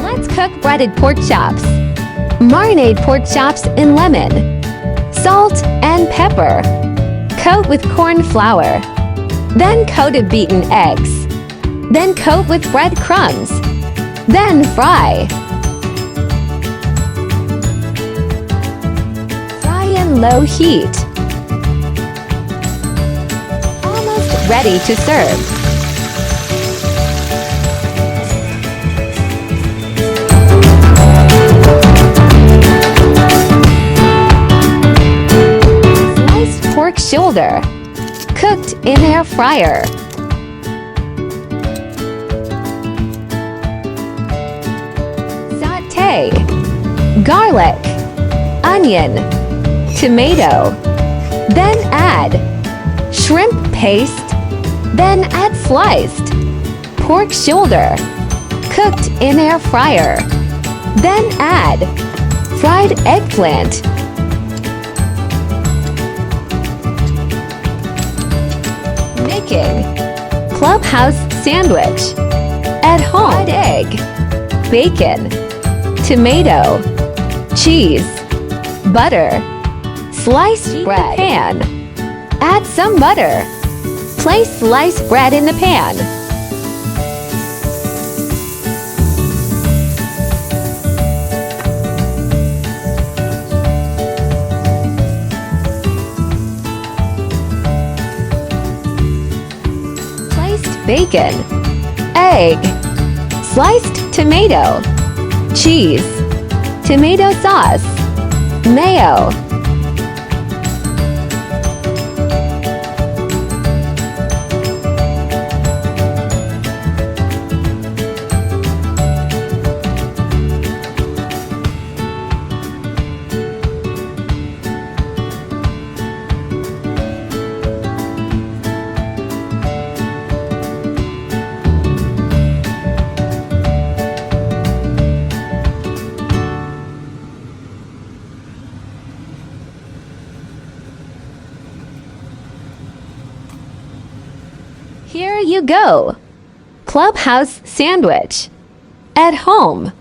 Let's cook breaded pork chops. Marinate pork chops in lemon, salt, and pepper. Coat with corn flour. Then coat in beaten eggs. Then coat with breadcrumbs. Then fry. Fry in low heat. Almost ready to serve. Pork shoulder, cooked in air fryer. Sauté, garlic, onion, tomato. Then add shrimp paste. Then add sliced pork shoulder, cooked in air fryer. Then add fried eggplant. Making Clubhouse Sandwich. At home. Fried egg, bacon, tomato, cheese, butter, sliced bread. Pan. Add some butter. Place sliced bread in the pan. Bacon, egg, sliced tomato, cheese, tomato sauce, mayo. Here you go. Clubhouse Sandwich. At home.